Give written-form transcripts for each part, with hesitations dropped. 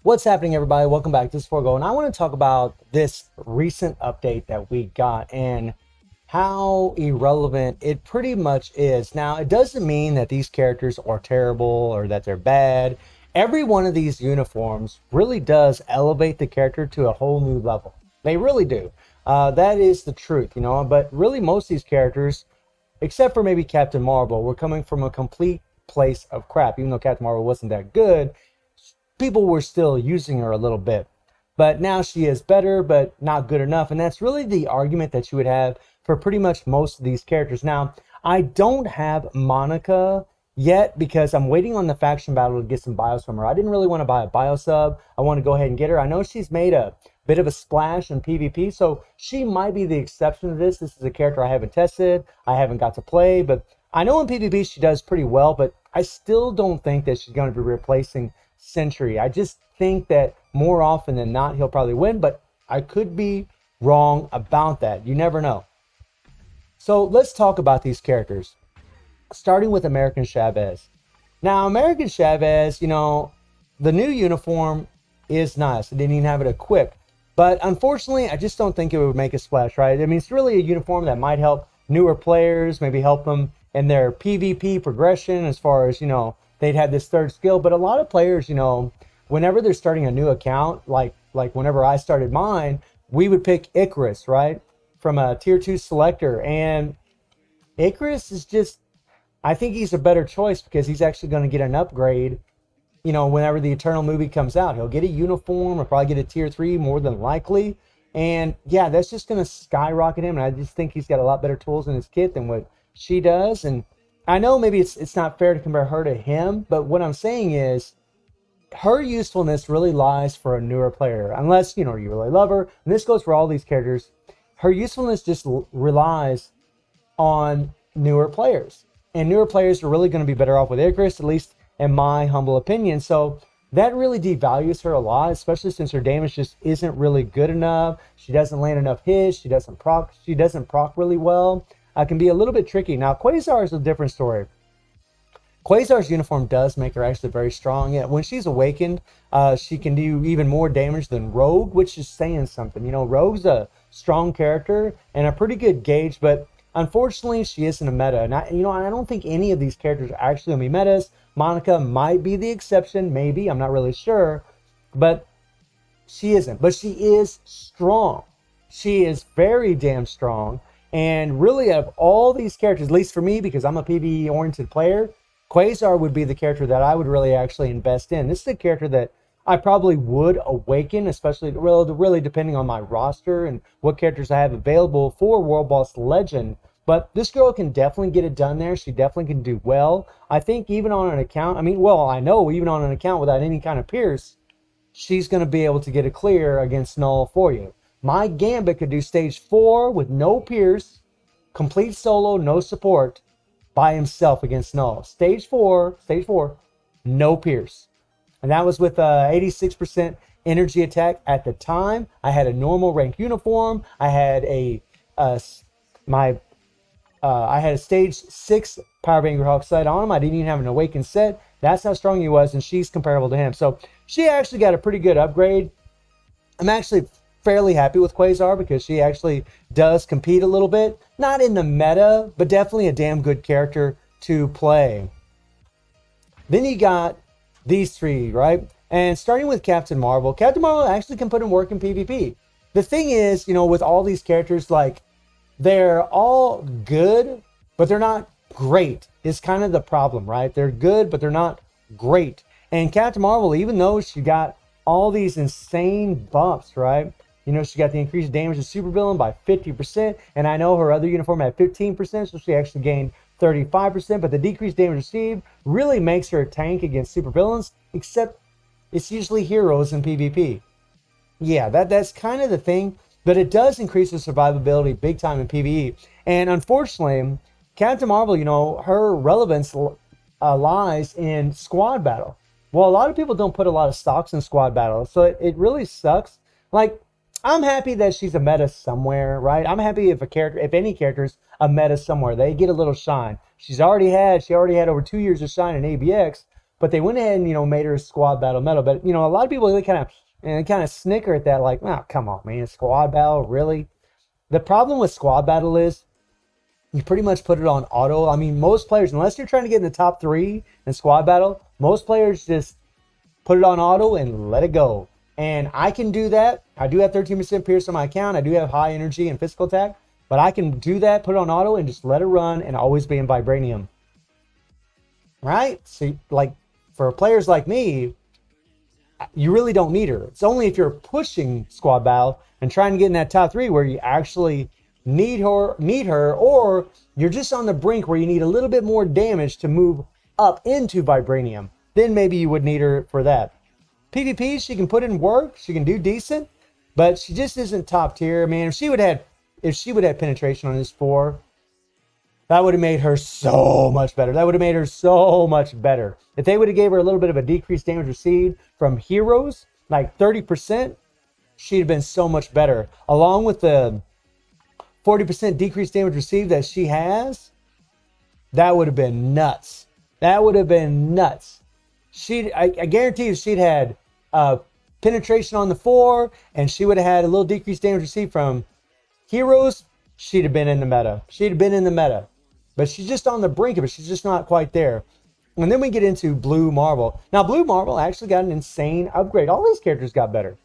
What's happening, everybody? Welcome back. This is Forgo, and I want to talk about this recent update that we got and how irrelevant it pretty much is. Now, it doesn't mean that these characters are terrible or that they're bad. Every one of these uniforms really does elevate the character to a whole new level. They really do. That is the truth, But really, most of these characters, except for maybe Captain Marvel, were coming from a complete place of crap. Even though Captain Marvel wasn't that good, people were still using her a little bit. But now she is better, but not good enough. And that's really the argument that you would have for pretty much most of these characters. Now, I don't have Monica yet because I'm waiting on the faction battle to get some bios from her. I didn't really want to buy a bio sub. I want to go ahead and get her. I know she's made a bit of a splash in PvP, so she might be the exception to this. This is a character I haven't tested. I haven't got to play, but I know in PvP she does pretty well, but I still don't think that she's going to be replacing Sentry. I just think that more often than not, he'll probably win, but I could be wrong about that. You never know. So let's talk about these characters, starting with American Chavez. Now, American Chavez, the new uniform is nice. I didn't even have it equipped, but unfortunately, I just don't think it would make a splash, right? I mean, it's really a uniform that might help newer players, maybe help them in their PvP progression as far as, they'd have this third skill. But a lot of players, whenever they're starting a new account, like whenever I started mine, we would pick Icarus, right? From a tier 2 selector. And Icarus is just, I think he's a better choice because he's actually going to get an upgrade, whenever the Eternal movie comes out. He'll get a uniform or probably get a tier 3 more than likely. And yeah, that's just going to skyrocket him. And I just think he's got a lot better tools in his kit than what she does. And I know maybe it's not fair to compare her to him, but what I'm saying is her usefulness really lies for a newer player, unless, you really love her. And this goes for all these characters. Her usefulness just relies on newer players. And newer players are really going to be better off with Icarus, at least in my humble opinion. So that really devalues her a lot, especially since her damage just isn't really good enough. She doesn't land enough hits. She doesn't proc really well. Can be a little bit tricky. Now, Quasar is a different story. Quasar's uniform does make her actually very strong. Yeah, when she's awakened, she can do even more damage than Rogue, which is saying something. Rogue's a strong character and a pretty good gauge, but unfortunately, she isn't a meta. And I don't think any of these characters are actually going to be metas. Monica might be the exception, maybe. I'm not really sure, but she isn't. But she is strong. She is very damn strong. And really, of all these characters, at least for me, because I'm a PvE-oriented player, Quasar would be the character that I would really actually invest in. This is a character that I probably would awaken, especially really depending on my roster and what characters I have available for World Boss Legend. But this girl can definitely get it done there. She definitely can do well. I think even on an account, I know even on an account without any kind of Pierce, she's going to be able to get a clear against Null for you. My Gambit could do stage 4 with no Pierce, complete solo, no support, by himself against Null. Stage 4, no Pierce. And that was with 86% energy attack at the time. I had a normal rank uniform. I had a stage 6 Power Vanguard Hawk sight on him. I didn't even have an awakened set. That's how strong he was, and she's comparable to him. So she actually got a pretty good upgrade. I'm actually fairly happy with Quasar because she actually does compete a little bit. Not in the meta, but definitely a damn good character to play. Then you got these three, right? And starting with Captain Marvel. Captain Marvel actually can put in work in PvP. The thing is, with all these characters, they're all good, but they're not great. Is kind of the problem, right? They're good, but they're not great. And Captain Marvel, even though she got all these insane bumps, right? She got the increased damage of supervillain by 50%, and I know her other uniform had 15%, so she actually gained 35%, but the decreased damage received really makes her a tank against supervillains, except it's usually heroes in PvP. Yeah, that's kind of the thing, but it does increase her survivability big time in PvE. And unfortunately, Captain Marvel, her relevance lies in squad battle. Well, a lot of people don't put a lot of stocks in squad battle, so it really sucks. I'm happy that she's a meta somewhere, right? I'm happy if any character's a meta somewhere. They get a little shine. She already had over 2 years of shine in ABX, but they went ahead and, made her squad battle metal. But, a lot of people, they kind of snicker at that, like, oh, come on, man, squad battle, really? The problem with squad battle is you pretty much put it on auto. I mean, most players, unless you're trying to get in the top 3 in squad battle, most players just put it on auto and let it go. And I can do that. I do have 13% Pierce on my account. I do have high energy and physical attack. But I can do that, put it on auto, and just let it run and always be in Vibranium. Right? See, like, for players like me, you really don't need her. It's only if you're pushing squad battle and trying to get in that top 3 where you actually need her, or you're just on the brink where you need a little bit more damage to move up into Vibranium. Then maybe you would need her for that. PvP, she can put in work, she can do decent, but she just isn't top tier. Man, if she would have penetration on this 4, that would have made her so much better. That would have made her so much better. If they would have gave her a little bit of a decreased damage received from heroes, like 30%, she'd have been so much better. Along with the 40% decreased damage received that she has, that would have been nuts. That would have been nuts. I guarantee you she'd had penetration on the 4, and she would have had a little decreased damage received from heroes. She'd have been in the meta. She'd have been in the meta. But she's just on the brink of it. She's just not quite there. And then we get into Blue Marvel. Now, Blue Marvel actually got an insane upgrade. All these characters got better.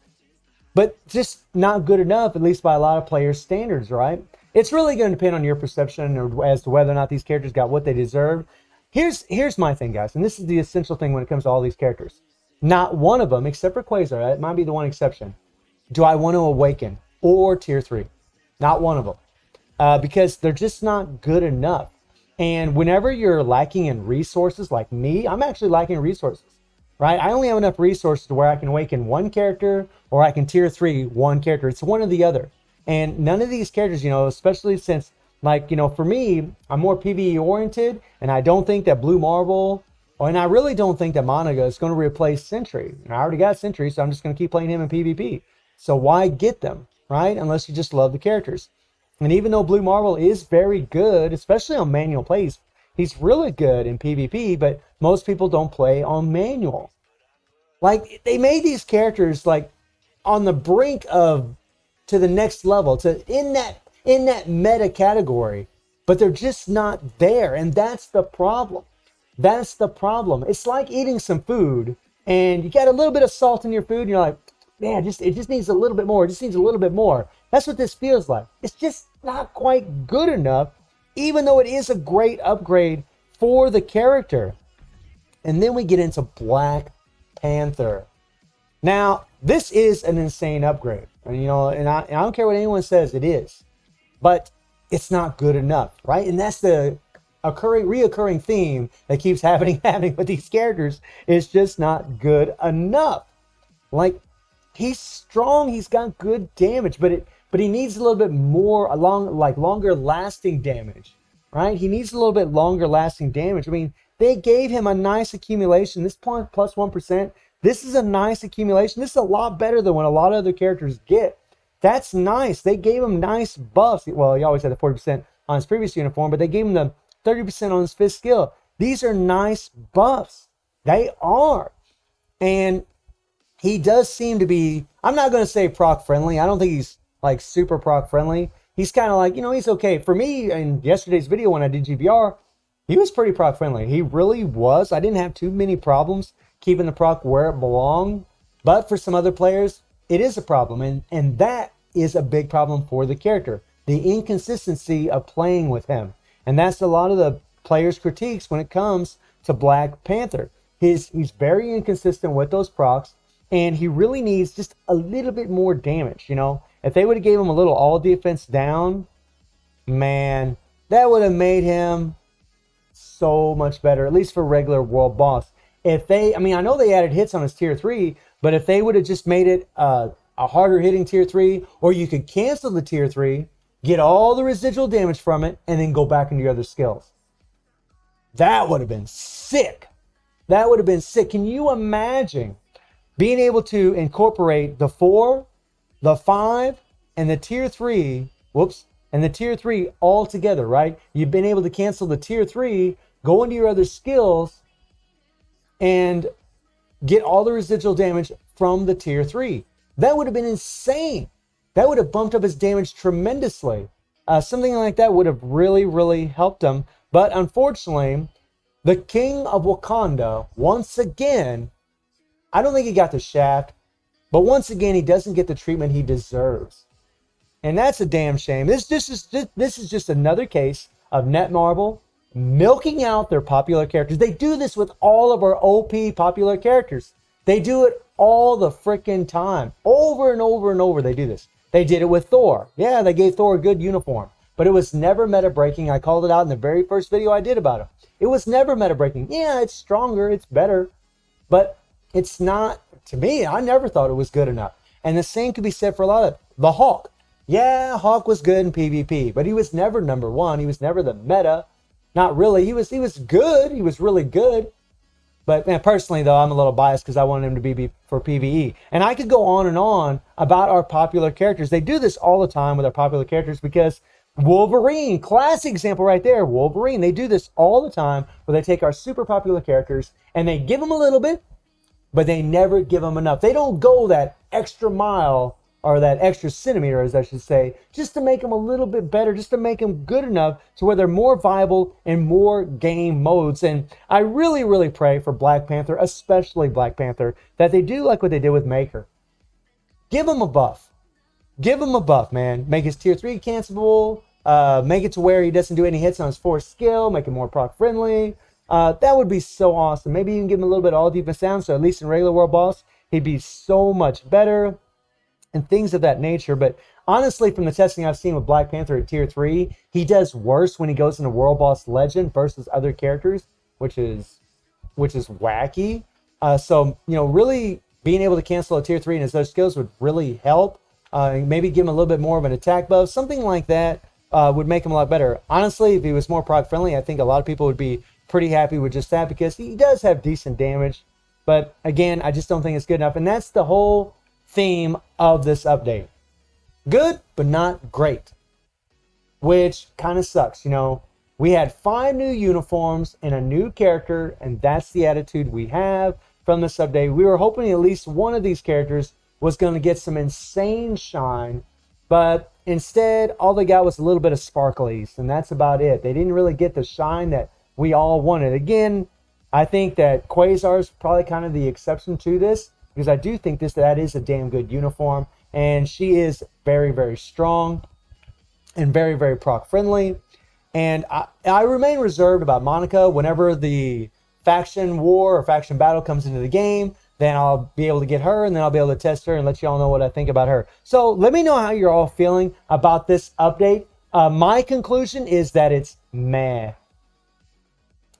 But just not good enough, at least by a lot of players' standards, right? It's really going to depend on your perception as to whether or not these characters got what they deserved. Here's my thing, guys, and this is the essential thing when it comes to all these characters. Not one of them, except for Quasar, it might be the one exception, do I want to awaken or tier 3. Not one of them. Because they're just not good enough. And whenever you're lacking in resources, like me, I'm actually lacking in resources, right? I only have enough resources to where I can awaken one character or I can tier 3 one character. It's one or the other. And none of these characters, especially since, for me, I'm more PvE oriented, and I don't think that Blue Marvel, and I really don't think that Monaga is going to replace Sentry. And I already got Sentry, so I'm just going to keep playing him in PvP. So why get them, right? Unless you just love the characters. And even though Blue Marvel is very good, especially on manual plays, he's really good in PvP, but most people don't play on manual. Like, they made these characters, like, on the brink of to the next level, to in that meta category, but they're just not there, and that's the problem. That's the problem. It's like eating some food, and you got a little bit of salt in your food, and you're like, man, it just needs a little bit more. It just needs a little bit more. That's what this feels like. It's just not quite good enough, even though it is a great upgrade for the character. And then we get into Black Panther. Now, this is an insane upgrade. And, I don't care what anyone says, it is. But it's not good enough, right? And that's the reoccurring theme that keeps happening with these characters. It's just not good enough. Like, he's strong, he's got good damage, but he needs a little bit more longer lasting damage, right? He needs a little bit longer lasting damage. I mean, they gave him a nice accumulation. This plus 1%, this is a nice accumulation. This is a lot better than what a lot of other characters get. That's nice. They gave him nice buffs. Well, he always had the 40% on his previous uniform, but they gave him the 30% on his 5th skill. These are nice buffs. They are. And he does seem to be, I'm not going to say proc friendly. I don't think he's like super proc friendly. He's kind of like, he's okay. For me, in yesterday's video when I did GBR, he was pretty proc friendly. He really was. I didn't have too many problems keeping the proc where it belonged. But for some other players, it is a problem. And that is a big problem for the character. The inconsistency of playing with him. And that's a lot of the players' critiques when it comes to Black Panther. He's very inconsistent with those procs. And he really needs just a little bit more damage, If they would have gave him a little all defense down, man, that would have made him so much better, at least for regular world boss. I know they added hits on his tier 3, but if they would have just made it a harder hitting tier 3, or you could cancel the tier 3, get all the residual damage from it, and then go back into your other skills. That would have been sick. That would have been sick. Can you imagine being able to incorporate the 4, the 5, and the tier 3, and the tier 3 all together, right? You've been able to cancel the tier 3, go into your other skills, and get all the residual damage from the tier 3. That would have been insane. That would have bumped up his damage tremendously. Something like that would have really, really helped him. But unfortunately, the King of Wakanda, once again, I don't think he got the shaft, but once again, he doesn't get the treatment he deserves. And that's a damn shame. This is just another case of Netmarble milking out their popular characters. They do this with all of our OP popular characters. They do it all the freaking time. Over and over and over they do this. They did it with Thor. Yeah, they gave Thor a good uniform. But it was never meta breaking. I called it out in the very first video I did about him. It was never meta breaking. Yeah, it's stronger. It's better. But it's not, to me, I never thought it was good enough. And the same could be said for a lot of the Hulk. Yeah, Hulk was good in PvP, but he was never number one. He was never the meta. Not really. He was good. He was really good. But man, personally, though, I'm a little biased because I wanted him to be for PvE. And I could go on about our popular characters. They do this all the time with our popular characters because Wolverine, classic example right there, Wolverine. They do this all the time where they take our super popular characters and they give them a little bit, but they never give them enough. They don't go that extra mile or that extra centimeter, as I should say, just to make them a little bit better, just to make them good enough to where they're more viable in more game modes. And I really, really pray for Black Panther, especially Black Panther, that they do like what they did with Maker. Give him a buff. Give him a buff, man. Make his tier 3 cancelable. Make it to where he doesn't do any hits on his 4th skill. Make it more proc friendly. That would be so awesome. Maybe even give him a little bit of all defense down, so at least in regular world boss, he'd be so much better. And things of that nature. But honestly, from the testing I've seen with Black Panther at tier 3, he does worse when he goes into World Boss Legend versus other characters, which is wacky. So, you know, really being able to cancel a tier 3 and his other skills would really help. Maybe give him a little bit more of an attack buff. Something like that would make him a lot better. Honestly, if he was more proc friendly, I think a lot of people would be pretty happy with just that because he does have decent damage. But again, I just don't think it's good enough. And that's the whole theme of this update. Good, but not great. Which kind of sucks, you know. We had 5 new uniforms and a new character, and that's the attitude we have from this update. We were hoping at least one of these characters was going to get some insane shine, but instead, all they got was a little bit of sparklies, and that's about it. They didn't really get the shine that we all wanted. Again, I think that Quasar is probably kind of the exception to this, because I do think that is a damn good uniform, and she is very, very strong and very, very proc friendly. And I remain reserved about Monica. Whenever the faction war or faction battle comes into the game, then I'll be able to get her, and then I'll be able to test her and let you all know what I think about her. So let me know how you're all feeling about this update. My conclusion is that it's meh.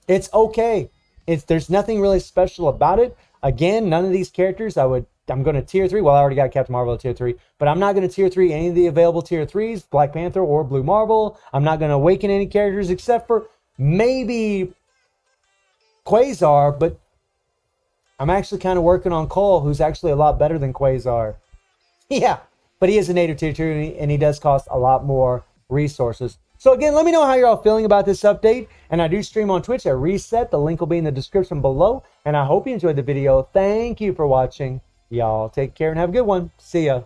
It's okay. There's nothing really special about it. Again, none of these characters I'm going to tier 3. Well, I already got Captain Marvel at tier 3, but I'm not going to tier 3 any of the available tier 3s, Black Panther or Blue Marvel. I'm not going to awaken any characters except for maybe Quasar, but I'm actually kind of working on Cole, who's actually a lot better than Quasar. Yeah, but he is a native tier 2, and he does cost a lot more resources. So again, let me know how you're all feeling about this update. And I do stream on Twitch at Reset. The link will be in the description below. And I hope you enjoyed the video. Thank you for watching. Y'all take care and have a good one. See ya.